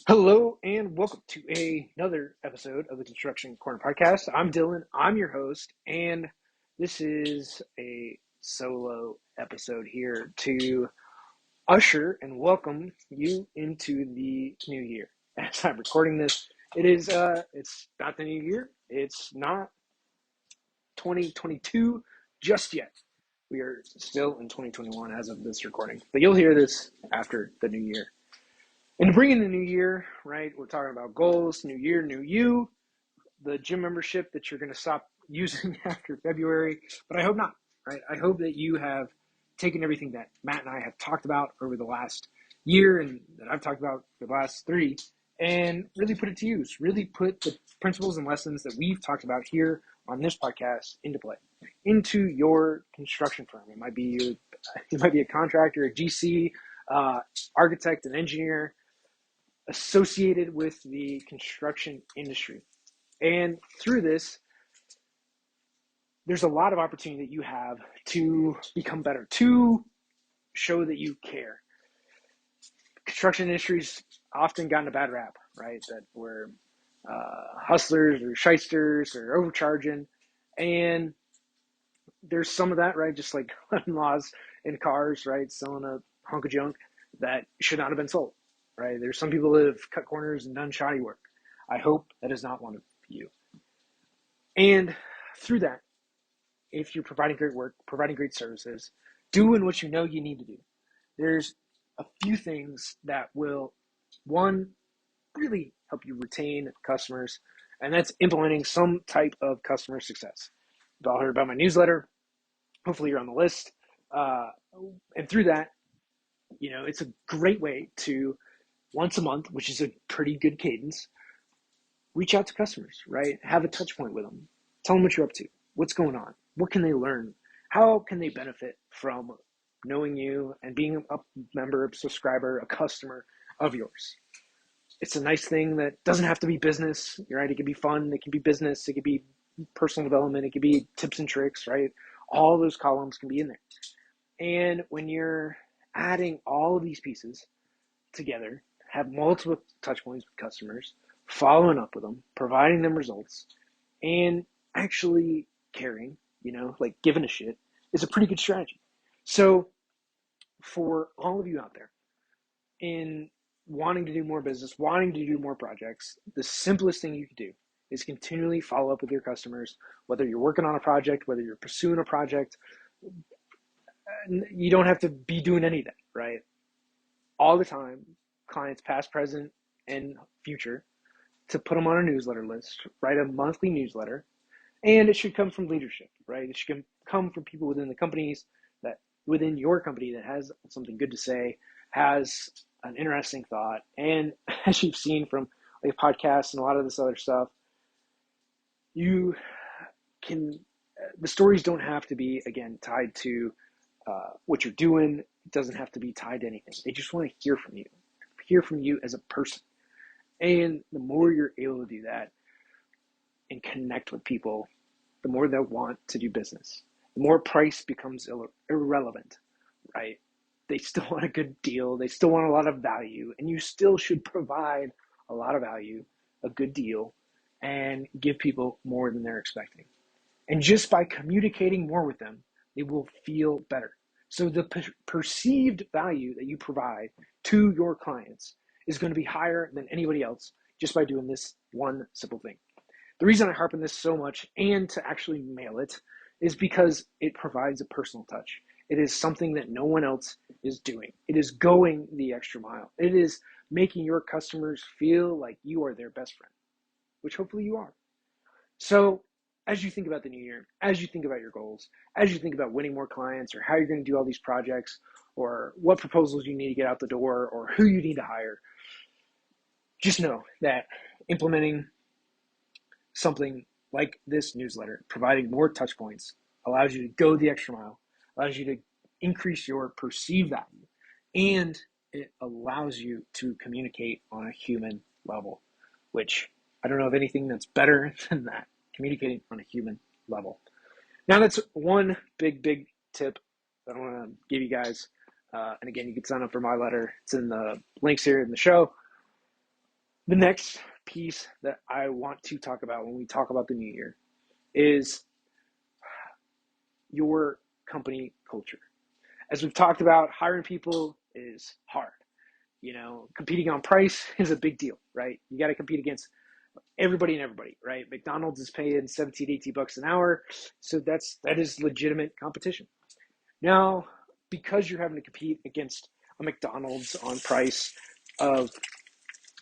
Hello and welcome to another episode of the Construction Corner Podcast. I'm Dylan, I'm your host, and this is a solo episode here to usher and welcome you into the new year. As I'm recording this, it's not the new year. It's not 2022 just yet. We are still in 2021 as of this recording, but you'll hear this after the new year. And to bring in the new year, right, we're talking about goals, new year, new you, the gym membership that you're going to stop using after February. But I hope not, right? I hope that you have taken everything that Matt and I have talked about over the last year and that I've talked about for the last three and really put it to use, really put the principles and lessons that we've talked about here on this podcast into play, into your construction firm. It might be a contractor, a GC, architect, an engineer, associated with the construction industry. And through this, there's a lot of opportunity that you have to become better, to show that you care. Construction industry's often gotten a bad rap, right? That we're hustlers or shysters or overcharging. And there's some of that, right? Just like laws in cars, right? Selling a hunk of junk that should not have been sold. Right? There's some people that have cut corners and done shoddy work. I hope that is not one of you. And through that, if you're providing great work, providing great services, doing what you know you need to do, there's a few things that will, one, really help you retain customers, and that's implementing some type of customer success. You've all heard about my newsletter. Hopefully you're on the list. And through that, it's a great way to once a month, which is a pretty good cadence, reach out to customers, right? Have a touch point with them. Tell them what you're up to. What's going on? What can they learn? How can they benefit from knowing you and being a member, a subscriber, a customer of yours? It's a nice thing that doesn't have to be business, right? It can be fun. It can be business. It can be personal development. It can be tips and tricks, right? All those columns can be in there. And when you're adding all of these pieces together, have multiple touch points with customers, following up with them, providing them results, and actually caring, like giving a shit, is a pretty good strategy. So for all of you out there in wanting to do more business, wanting to do more projects, the simplest thing you can do is continually follow up with your customers, whether you're working on a project, whether you're pursuing a project. You don't have to be doing any of that, right? All the time, clients past, present, and future, to put them on a newsletter list, write a monthly newsletter, and it should come from leadership, right? It should come from people within the companies within your company that has something good to say, has an interesting thought. And as you've seen from like podcasts and a lot of this other stuff, the stories don't have to be, again, tied to what you're doing. It doesn't have to be tied to anything. They just want to hear from you as a person. And the more you're able to do that and connect with people, the more they'll want to do business. The more price becomes irrelevant, right? They still want a good deal. They still want a lot of value. And you still should provide a lot of value, a good deal, and give people more than they're expecting. And just by communicating more with them, they will feel better. So the perceived value that you provide to your clients is going to be higher than anybody else just by doing this one simple thing. The reason I harp on this so much and to actually mail it is because it provides a personal touch. It is something that no one else is doing. It is going the extra mile. It is making your customers feel like you are their best friend, which hopefully you are. So as you think about the new year, as you think about your goals, as you think about winning more clients or how you're going to do all these projects or what proposals you need to get out the door or who you need to hire, just know that implementing something like this newsletter, providing more touch points, allows you to go the extra mile, allows you to increase your perceived value, and it allows you to communicate on a human level, which I don't know of anything that's better than that, communicating on a human level. Now, that's one big tip that I want to give you guys. And again, you can sign up for my letter. It's in the links here in the show. The next piece that I want to talk about when we talk about the new year is your company culture. As we've talked about, hiring people is hard. Competing on price is a big deal, right? You got to compete against everybody and everybody, right? McDonald's is paying 17, 18 bucks an hour. So that is legitimate competition. Now, because you're having to compete against a McDonald's on price of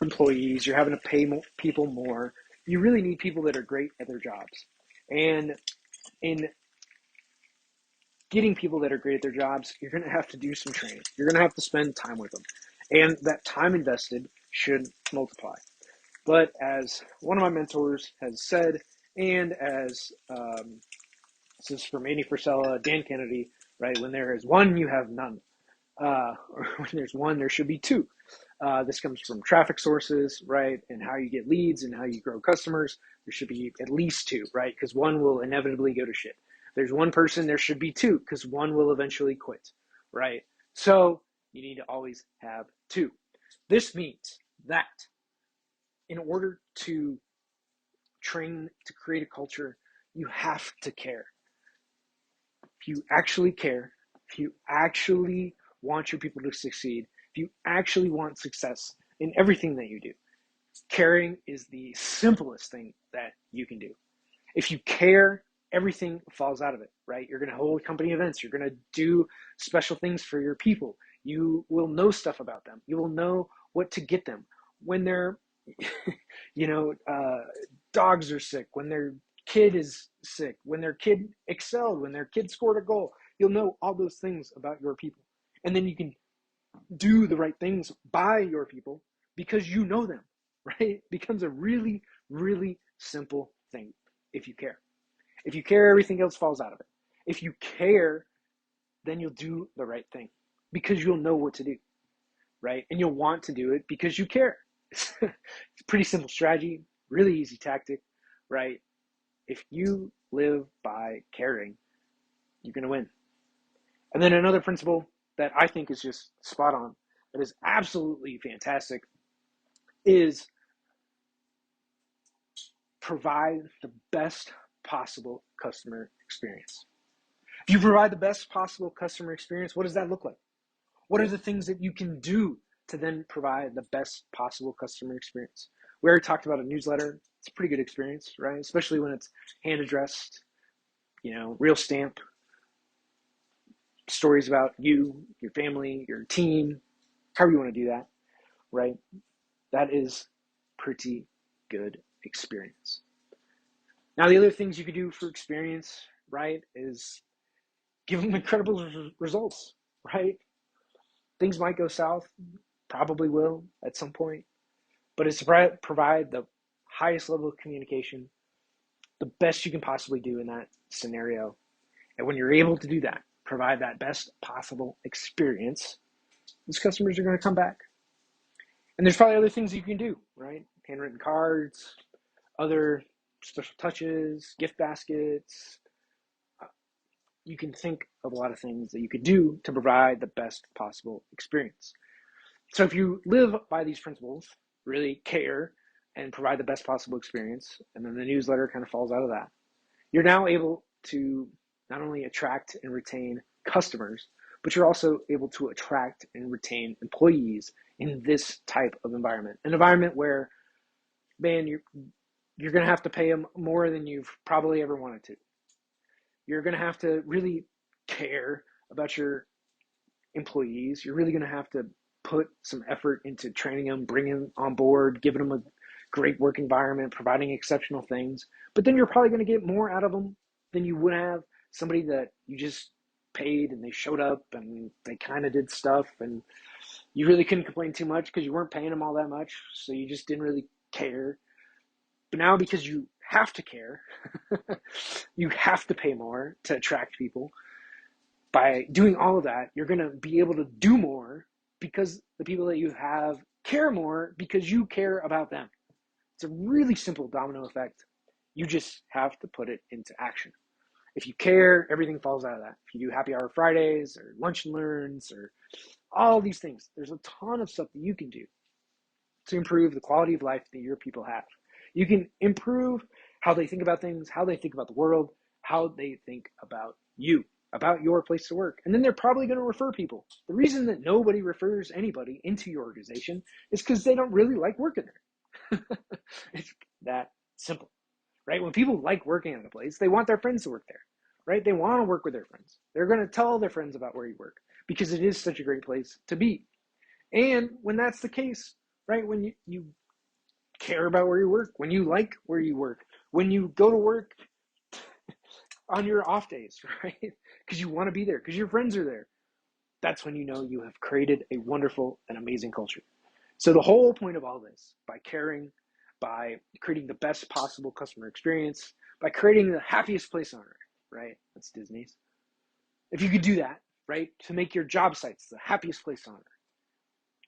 employees, you're having to pay people more. You really need people that are great at their jobs. And in getting people that are great at their jobs, you're going to have to do some training. You're going to have to spend time with them. And that time invested should multiply. But as one of my mentors has said, and as this is from Andy Frisella, Dan Kennedy, right? When there is one, you have none. Or when there's one, there should be two. This comes from traffic sources, right? And how you get leads and how you grow customers. There should be at least two, right? Because one will inevitably go to shit. There's one person, there should be two, because one will eventually quit, right? So you need to always have two. This means that in order to train to create a culture, you have to care. If you actually care, if you actually want your people to succeed, if you actually want success in everything that you do, caring is the simplest thing that you can do. If you care, everything falls out of it, right? You're going to hold company events. You're going to do special things for your people. You will know stuff about them. You will know what to get them when they're, dogs are sick, when their kid is sick, when their kid excelled, when their kid scored a goal. You'll know all those things about your people. And then you can do the right things by your people because you know them, right? It becomes a really, really simple thing if you care. If you care, everything else falls out of it. If you care, then you'll do the right thing because you'll know what to do, right? And you'll want to do it because you care. It's a pretty simple strategy, really easy tactic, right? If you live by caring, you're going to win. And then another principle that I think is just spot on, that is absolutely fantastic, is provide the best possible customer experience. If you provide the best possible customer experience, what does that look like? What are the things that you can do to then provide the best possible customer experience? We already talked about a newsletter. It's a pretty good experience, right? Especially when it's hand addressed, real stamp, stories about you, your family, your team, however you want to do that, right? That is pretty good experience. Now, the other things you could do for experience, right, is give them incredible results, right? Things might go south, probably will at some point, but it's to provide the highest level of communication, the best you can possibly do in that scenario. And when you're able to do that, provide that best possible experience, those customers are going to come back. And there's probably other things you can do, right? Handwritten cards, other special touches, gift baskets. You can think of a lot of things that you could do to provide the best possible experience. So if you live by these principles, really care and provide the best possible experience, and then the newsletter kind of falls out of that, you're now able to not only attract and retain customers, but you're also able to attract and retain employees in this type of environment. An environment where, man, you're going to have to pay them more than you've probably ever wanted to. You're going to have to really care about your employees. You're really going to have to put some effort into training them, bringing them on board, giving them a great work environment, providing exceptional things. But then you're probably going to get more out of them than you would have somebody that you just paid and they showed up and they kind of did stuff and you really couldn't complain too much because you weren't paying them all that much. So you just didn't really care. But now because you have to care, you have to pay more to attract people. By doing all of that, you're going to be able to do more because the people that you have care more because you care about them. It's a really simple domino effect. You just have to put it into action. If you care, everything falls out of that. If you do happy hour Fridays or lunch and learns or all these things, there's a ton of stuff that you can do to improve the quality of life that your people have. You can improve how they think about things, how they think about the world, how they think about you, about your place to work. And then they're probably going to refer people. The reason that nobody refers anybody into your organization is because they don't really like working there. It's that simple, right? When people like working at a place, they want their friends to work there, right? They want to work with their friends. They're going to tell their friends about where you work because it is such a great place to be. And when that's the case, right, when you care about where you work, when you like where you work, when you go to work on your off days, right, because you want to be there, because your friends are there, that's when you know you have created a wonderful and amazing culture. So the whole point of all this, by caring, by creating the best possible customer experience, by creating the happiest place on earth, right? That's Disney's. If you could do that, right, to make your job sites the happiest place on earth,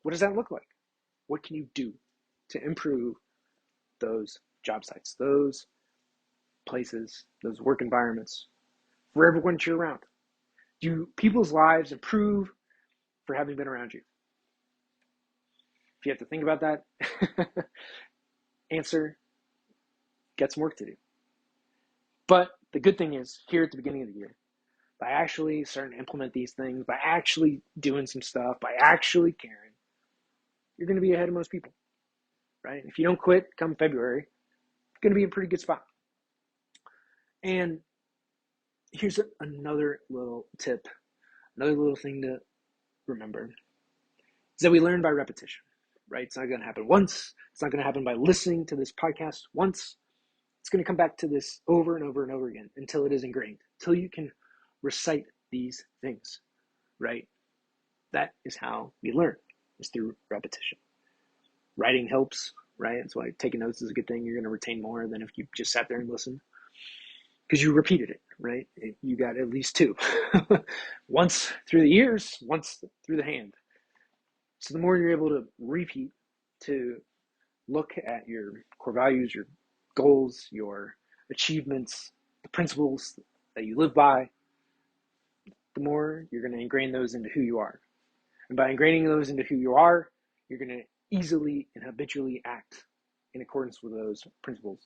what does that look like? What can you do to improve those job sites, those places, those work environments for everyone you're around? Do people's lives improve for having been around you? If you have to think about that, answer, get some work to do. But the good thing is, here at the beginning of the year, by actually starting to implement these things, by actually doing some stuff, by actually caring, you're going to be ahead of most people, right? If you don't quit come February, it's going to be in a pretty good spot. And here's another little tip, another little thing to remember, is that we learn by repetition, right? It's not going to happen once. It's not going to happen by listening to this podcast once. It's going to come back to this over and over and over again until it is ingrained, until you can recite these things, right? That is how we learn, is through repetition. Writing helps, right? That's why taking notes is a good thing. You're going to retain more than if you just sat there and listened, because you repeated it, right? You got at least two. Once through the ears, once through the hand. So the more you're able to repeat, to look at your core values, your goals, your achievements, the principles that you live by, the more you're going to ingrain those into who you are. And by ingraining those into who you are, you're going to easily and habitually act in accordance with those principles.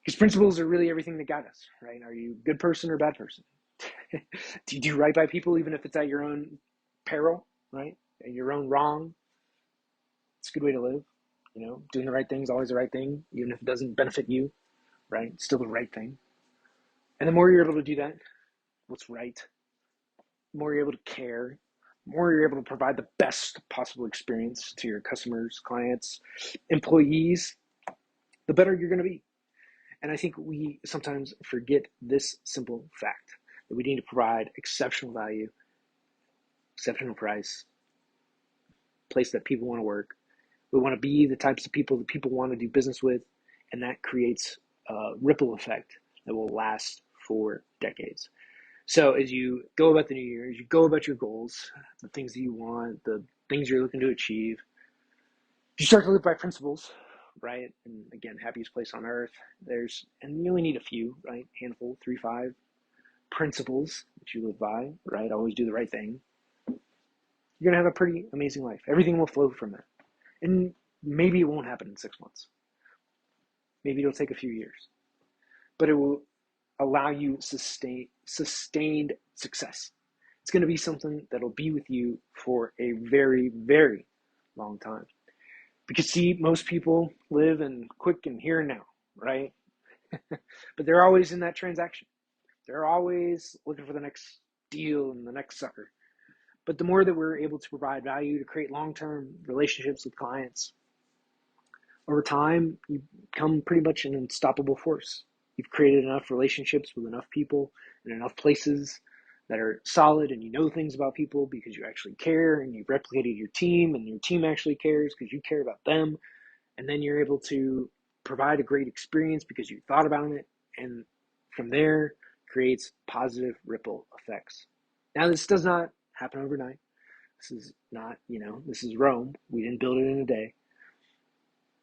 Because principles are really everything that guide us, right? Are you a good person or a bad person? Do you do right by people even if it's at your own peril, right? And your own wrong? It's a good way to live. You know, doing the right thing is always the right thing, even if it doesn't benefit you, right? It's still the right thing. And the more you're able to do that, what's right, the more you're able to care, the more you're able to provide the best possible experience to your customers, clients, employees, the better you're going to be. And I think we sometimes forget this simple fact, that we need to provide exceptional value, exceptional price, place that people want to work. We want to be the types of people that people want to do business with, and that creates a ripple effect that will last for decades. So as you go about the new year, as you go about your goals, the things that you want, the things you're looking to achieve, you start to live by principles, right? And again, happiest place on earth. And you only need a few, right? Handful, 3, 5 principles that you live by, right? Always do the right thing. You're going to have a pretty amazing life. Everything will flow from that. And maybe it won't happen in 6 months. Maybe it'll take a few years. But it will allow you sustained success. It's going to be something that'll be with you for a very, very long time. Because see, most people live in quick and here and now, right? But they're always in that transaction. They're always looking for the next deal and the next sucker. But the more that we're able to provide value, to create long-term relationships with clients, over time, you become pretty much an unstoppable force. You've created enough relationships with enough people in enough places that are solid, and you know things about people because you actually care, and you've replicated your team, and your team actually cares because you care about them. And then you're able to provide a great experience because you thought about it, and from there creates positive ripple effects. Now, this does not happen overnight. This is not, this is Rome. We didn't build it in a day.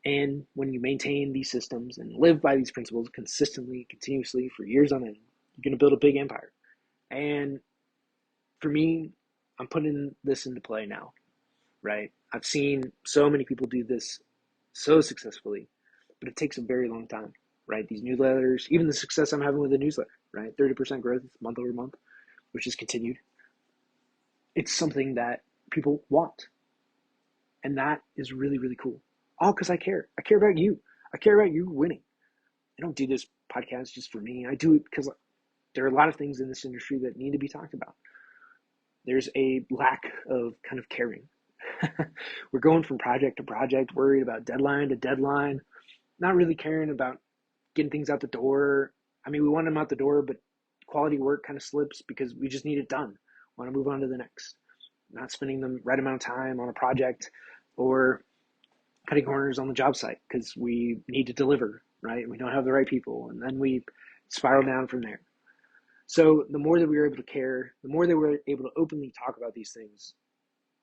And when you maintain these systems and live by these principles consistently, continuously for years on end, you're going to build a big empire. And for me, I'm putting this into play now, right? I've seen so many people do this so successfully, but it takes a very long time, right? These newsletters, even the success I'm having with the newsletter, right? 30% growth month over month, which is continued. It's something that people want. And that is really, really cool. All because I care. I care about you. I care about you winning. I don't do this podcast just for me. I do it because there are a lot of things in this industry that need to be talked about. There's a lack of kind of caring. We're going from project to project, worried about deadline to deadline, not really caring about getting things out the door. I mean, we want them out the door, but quality work kind of slips because we just need it done. Want to move on to the next. Not spending the right amount of time on a project or cutting corners on the job site because we need to deliver, right? We don't have the right people, and then we spiral down from there. So the more that we were able to care, the more that we're able to openly talk about these things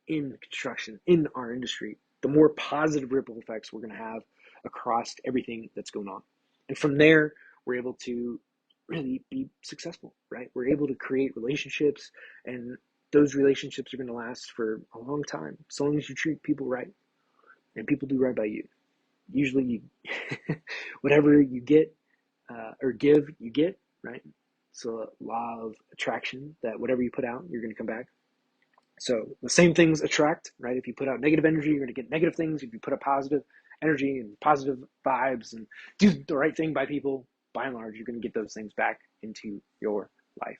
in construction, in our industry, the more positive ripple effects we're going to have across everything that's going on. And from there, we're able to really be successful, right? We're able to create relationships, and those relationships are going to last for a long time, so long as you treat people right and people do right by you. Usually, whatever you get or give, you get, right? It's a law of attraction that whatever you put out, you're going to come back. So the same things attract, right? If you put out negative energy, you're going to get negative things. If you put out positive energy and positive vibes and do the right thing by people, by and large, you're going to get those things back into your life.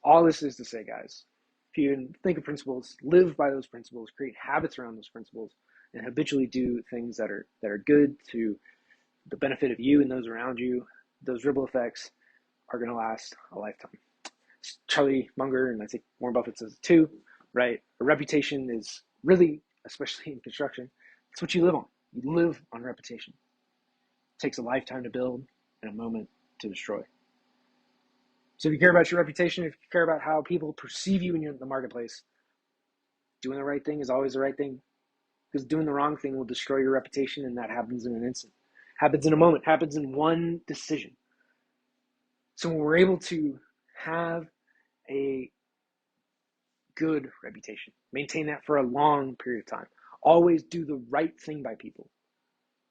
All this is to say, guys, if you think of principles, live by those principles, create habits around those principles, and habitually do things that are good to the benefit of you and those around you, those ripple effects are going to last a lifetime. Charlie Munger, and I think Warren Buffett says it too, right? A reputation is really, especially in construction, it's what you live on. You live on reputation. It takes a lifetime to build and a moment to destroy. So if you care about your reputation, if you care about how people perceive you in the marketplace, doing the right thing is always the right thing, because doing the wrong thing will destroy your reputation, and that happens in an instant, happens in a moment, happens in one decision. So when we're able to have a good reputation, maintain that for a long period of time, always do the right thing by people.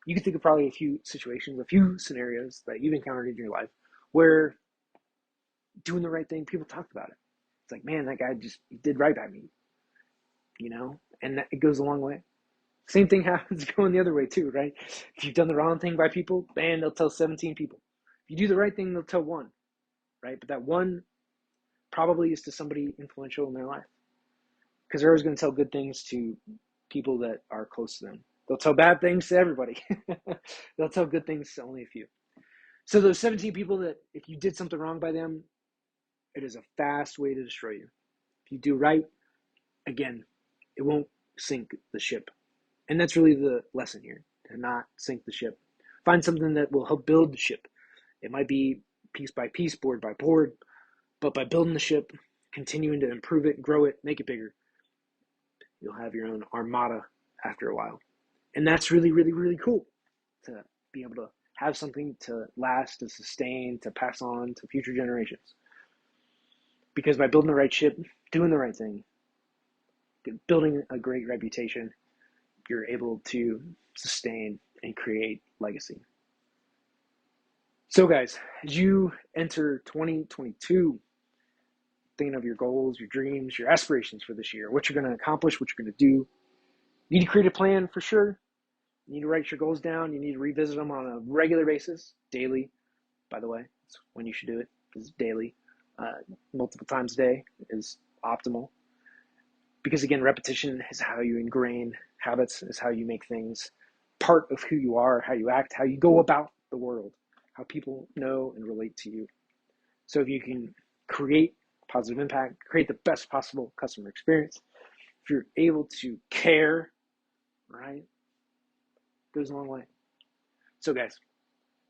You can think of probably a few situations, a few scenarios that you've encountered in your life where doing the right thing, people talked about it. It's like, man, that guy just did right by me, and it goes a long way. Same thing happens going the other way too, right? If you've done the wrong thing by people, man, they'll tell 17 people. If you do the right thing, they'll tell one, right? But that one probably is to somebody influential in their life, because they're always going to tell good things to people that are close to them. They'll tell bad things to everybody. They'll tell good things to only a few. So those 17 people that if you did something wrong by them, it is a fast way to destroy you. If you do right, again, it won't sink the ship. And that's really the lesson here, to not sink the ship. Find something that will help build the ship. It might be piece by piece, board by board, but by building the ship, continuing to improve it, grow it, make it bigger, you'll have your own armada after a while. And that's really, really, really cool, to be able to have something to last, to sustain, to pass on to future generations. Because by building the right ship, doing the right thing, building a great reputation, you're able to sustain and create legacy. So guys, as you enter 2022, thinking of your goals, your dreams, your aspirations for this year, what you're going to accomplish, what you're going to do, you need to create a plan for sure. You need to write your goals down. You need to revisit them on a regular basis, daily, by the way. That's when you should do it, is daily. Multiple times a day is optimal. Because again, repetition is how you ingrain habits, is how you make things part of who you are, how you act, how you go about the world, how people know and relate to you. So if you can create positive impact, create the best possible customer experience, if you're able to care, right, it goes a long way. So guys,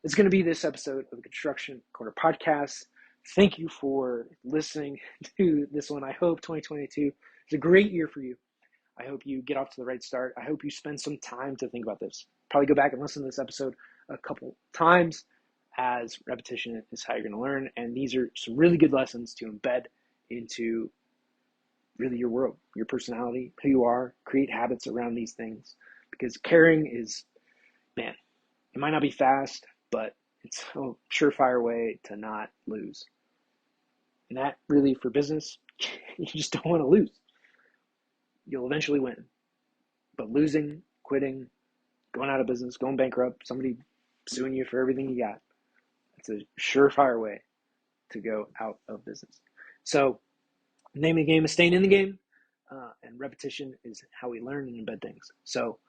it's going to be this episode of the Construction Corner podcast. Thank you for listening to this one. I hope 2022 is a great year for you. I hope you get off to the right start. I hope you spend some time to think about this. Probably go back and listen to this episode a couple times, as repetition is how you're going to learn. And these are some really good lessons to embed into really your world, your personality, who you are. Create habits around these things, because caring is, man, it might not be fast, but it's a surefire way to not lose. And that really, for business, you just don't want to lose. You'll eventually win. But losing, quitting, going out of business, going bankrupt, somebody suing you for everything you got, it's a surefire way to go out of business. So, the name of the game is staying in the game, and repetition is how we learn and embed things. So,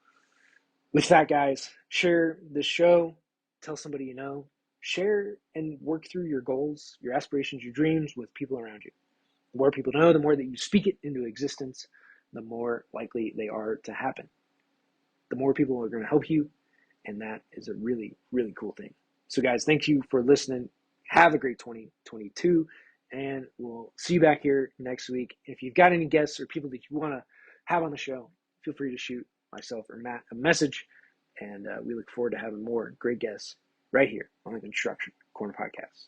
with that, guys, share this show, tell somebody you know, share and work through your goals, your aspirations, your dreams with people around you. The more people know, the more that you speak it into existence, the more likely they are to happen. The more people are going to help you, and that is a really, really cool thing. So, guys, thank you for listening. Have a great 2022, and we'll see you back here next week. If you've got any guests or people that you want to have on the show, feel free to shoot myself or Matt a message, and we look forward to having more great guests right here on the Construction Corner Podcast.